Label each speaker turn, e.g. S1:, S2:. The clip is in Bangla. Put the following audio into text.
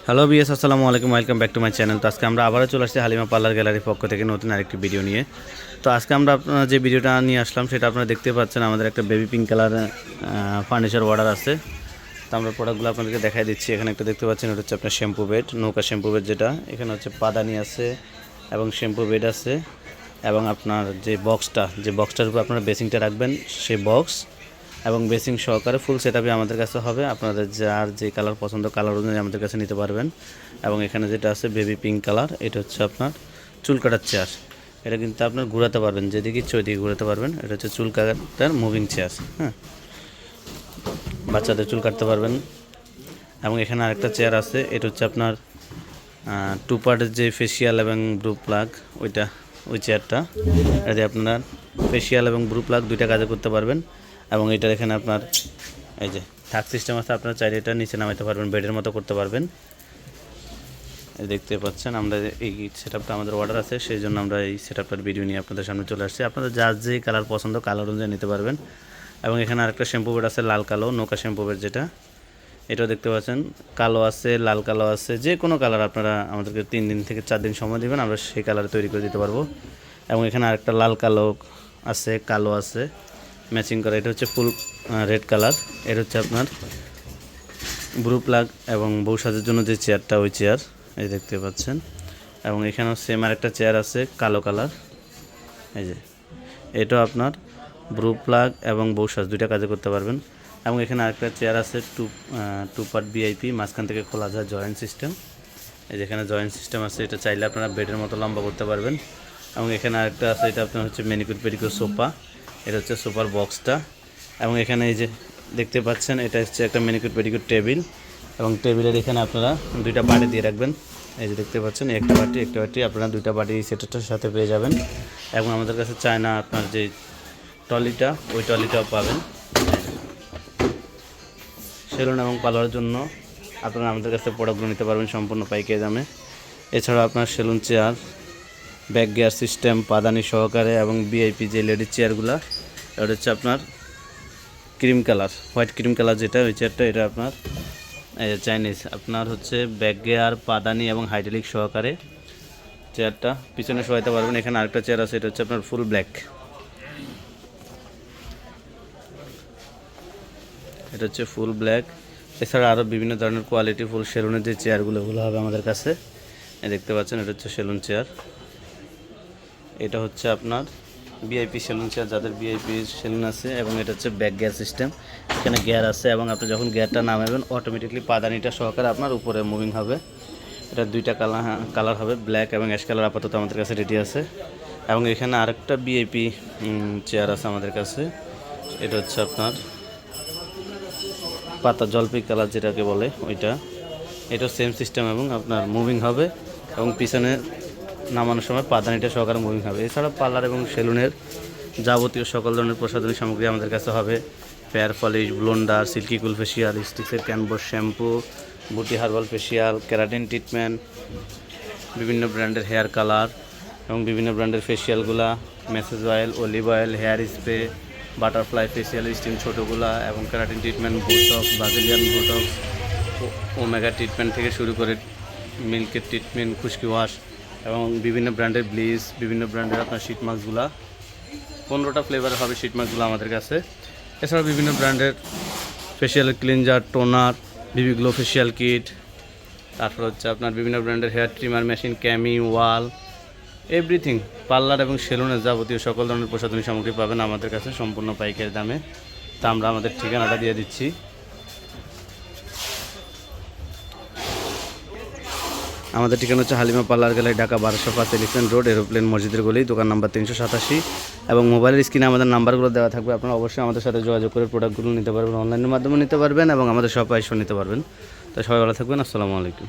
S1: হ্যালো বিএস, আসসালামু আলাইকুম, welcome back to my channel. তো আজকে আমরা আবারও চলে আসছি হালিমা পার্লার গ্যালারির পক্ষ থেকে নতুন আরেকটি ভিডিও নিয়ে। তো আজকে আমরা আপনারা যে ভিডিওটা নিয়ে আসলাম সেটা আপনারা দেখতে পাচ্ছেন, আমাদের একটা baby pink colour furniture order আছে। তো আমরা প্রোডাক্টগুলো আপনাদেরকে দেখাই দিচ্ছি। এখানে একটা দেখতে পাচ্ছেন, এটা হচ্ছে আপনার শ্যাম্পু বেড, নৌকা শ্যাম্পু বেড যেটা। এখানে হচ্ছে পাদানি আছে এবং শ্যাম্পু বেড আছে, এবং আপনার যে বক্সটার উপর আপনারা বেসিংটা রাখবেন সেই বক্স এবং বেসিং সহকারে ফুল সেটআপে আমাদের কাছে হবে। আপনাদের যার যে কালার পছন্দ কালার অনুযায়ী আমাদের কাছে নিতে পারবেন। এবং এখানে যেটা আছে বেবি পিঙ্ক কালার, এটা হচ্ছে আপনার চুল কাটার চেয়ার। এটা কিন্তু আপনার ঘোরাতে পারবেন, যেদিকে ইচ্ছে ওইদিকে ঘোরাতে পারবেন। এটা হচ্ছে চুল কাটার মুভিং চেয়ার। হ্যাঁ, বাচ্চাদের চুল কাটতে পারবেন। এবং এখানে আরেকটা চেয়ার আছে, এটা হচ্ছে আপনার টু পার্টের যে ফেসিয়াল এবং ব্রু প্লাগ, ওই চেয়ারটা। এতে আপনার ফেসিয়াল এবং ব্রু প্লাগ দুইটা কাজে করতে পারবেন। এবং এটার এখানে আপনার এই যে থাক সিস্টেম আছে, আপনার চাইলে এটা নিচে নামাইতে পারবেন, বেডের মতো করতে পারবেন। দেখতে পাচ্ছেন আমরা এই সেটআপটা আমাদের অর্ডার আছে, সেই জন্য আমরা এই সেটআপটার ভিডিও নিয়ে আপনাদের সামনে চলে আসছি। আপনাদের যার যে কালার পছন্দ কালার অনুযায়ী নিতে পারবেন। এবং এখানে আরেকটা শ্যাম্পু বেড আছে লাল কালো, নৌকা শ্যাম্পু বেড যেটা, এটাও দেখতে পাচ্ছেন কালো আছে, লাল কালো আছে, যে কোনো কালার আপনারা আমাদেরকে 3 দিন থেকে 4 দিন সময় দেবেন, আমরা সেই কালারে তৈরি করে দিতে পারবো। এবং এখানে আরেকটা লাল কালো আছে, কালো আছে ম্যাচিং করা, এটা হচ্ছে ফুল রেড কালার। এটা হচ্ছে আপনার ব্রু প্লাগ এবং বউ সাজের জন্য যে চেয়ারটা, ওই চেয়ার এই দেখতে পাচ্ছেন। এবং এখানেও সেম আরেকটা চেয়ার আছে কালো কালার, এই যে এটাও আপনার ব্রু প্লাগ এবং বউ সাজ দুইটা কাজে করতে পারবেন। এবং এখানে আরেকটা চেয়ার আছে টু পার্ট ভিআইপি, মাঝখান থেকে খোলা যায় জয়েন্ট সিস্টেম। এই যেখানে জয়েন্ট সিস্টেম আছে, এটা চাইলে আপনারা বেডের মতো লম্বা করতে পারবেন। এবং এখানে আরেকটা আছে, এটা আপনার হচ্ছে ম্যানিকিউর পেডিকিউর সোফা, এটা হচ্ছে সোফার বক্সটা। এবং এখানে এই যে দেখতে পাচ্ছেন, এটা হচ্ছে একটা ম্যানিকিউর পেডিকিউর টেবিল। এবং টেবিলের এখানে আপনারা দুইটা বাটি দিয়ে রাখবেন। এই যে দেখতে পাচ্ছেন, একটা বাটি আপনারা দুইটা বাটি সেটটার সাথে পেয়ে যাবেন। এবং আমাদের কাছে চায়না আপনার যে ট্রলিটা, ওই ট্রলিটাও পাবেন। সেলুন এবং পার্লারের জন্য আপনারা আমাদের কাছে প্রোডাক্টগুলো নিতে পারবেন সম্পূর্ণ পাইকারি দামে। এছাড়াও আপনার salon chair, back gear system, পাদানি সহকারে, এবং ভিআইপি যে লেডিস চেয়ারগুলো, এটা হচ্ছে আপনার cream colour, white cream colour যেটা, ওই চেয়ারটা এটা আপনার চাইনিজ। আপনার হচ্ছে ব্যাক গিয়ার, পাদানি এবং হাইড্রোলিক সহকারে চেয়ারটা পিছনে শোয়াইতে পারবেন। এখানে আরেকটা চেয়ার আছে, এটা হচ্ছে আপনার ফুল ব্ল্যাক, এটা হচ্ছে ফুল ব্ল্যাক। এছাড়া আরও বিভিন্ন ধরনের কোয়ালিটি ফুল সেলুনের যে চেয়ারগুলো, ওগুলো হবে আমাদের কাছে। দেখতে পাচ্ছেন, এটা হচ্ছে সেলুন চেয়ার। এটা হচ্ছে আপনার ভিআইপি সেলুন চেয়ার, যাদের ভিআইপি সেলুন আছে। এবং এটা হচ্ছে ব্যাক গিয়ার সিস্টেম, এখানে গিয়ার আছে, এবং আপনি যখন গিয়ারটা নামাবেন অটোমেটিকলি পাদানিটা সহকারে আপনার উপরে মুভিং হবে। এটা দুইটা কালার হবে, ব্ল্যাক এবং অ্যাশ কালার আপাতত আমাদের কাছে রেডি আছে। এবং এখানে আরেকটা ভিআইপি চেয়ার আছে আমাদের কাছে, এটা হচ্ছে আপনার পাতা জলপাই কালার যেটাকে বলে ওইটা। এটা সেম সিস্টেম এবং আপনার মুভিং হবে, এবং পিছনে নামানোর সময় পাদানিটা সহকারে মুভিং হবে। এছাড়া পার্লার এবং সেলুনের যাবতীয় সকল ধরনের প্রসাধনী সামগ্রী আমাদের কাছে হবে। পেয়ার polish, blonder, silky cool facial, স্টিক্সের ক্যানবস শ্যাম্পু, বুটি হার্বাল ফেসিয়াল, কেরাটিন ট্রিটমেন্ট, বিভিন্ন ব্র্যান্ডের হেয়ার কালার এবং বিভিন্ন ব্র্যান্ডের ফেসিয়ালগুলা, massage oil, olive oil, hair spray, butterfly facial steam ছোটোগুলা, এবং keratin treatment, Botox, Brazilian Botox, omega treatment থেকে শুরু করে মিল্কের ট্রিটমেন্ট, খুশকি ওয়াশ, এবং বিভিন্ন ব্র্যান্ডের ব্লিচ, বিভিন্ন ব্র্যান্ডের আপনার শীট মাস্কগুলা, 15টা ফ্লেভারের হবে শীট মাস্কগুলো আমাদের কাছে। এছাড়াও বিভিন্ন ব্র্যান্ডের ফেসিয়াল ক্লিনজার, টোনার, বিবি গ্লো ফেসিয়াল কিট, তারপর হচ্ছে আপনার বিভিন্ন ব্র্যান্ডের হেয়ার ট্রিমার মেশিন, ক্যামি, ওয়াল, এভরিথিং পার্লার এবং সেলুনের যাবতীয় সকল ধরনের প্রসাধনী সামগ্রী পাবেন আমাদের কাছে সম্পূর্ণ পাইকারি দামে। তা আমরা আমাদের ঠিকানাটা দিয়ে দিচ্ছি। আমাদের ঠিকানা হচ্ছে Halima parlour gallery, Dhaka 1205 elephant road, aeroplane মসজিদের গলি, দোকান নাম্বার 387। এবং মোবাইলের স্ক্রিনে আমাদের নাম্বারগুলো দেওয়া থাকবে, আপনারা অবশ্যই আমাদের সাথে যোগাযোগ করে প্রোডাক্টগুলো নিতে পারবেন, অনলাইনের মাধ্যমে নিতে পারবেন এবং আমাদের শপে এসে নিতে পারবেন। তো সবাই ভালো থাকবেন, আসসালামু আলাইকুম।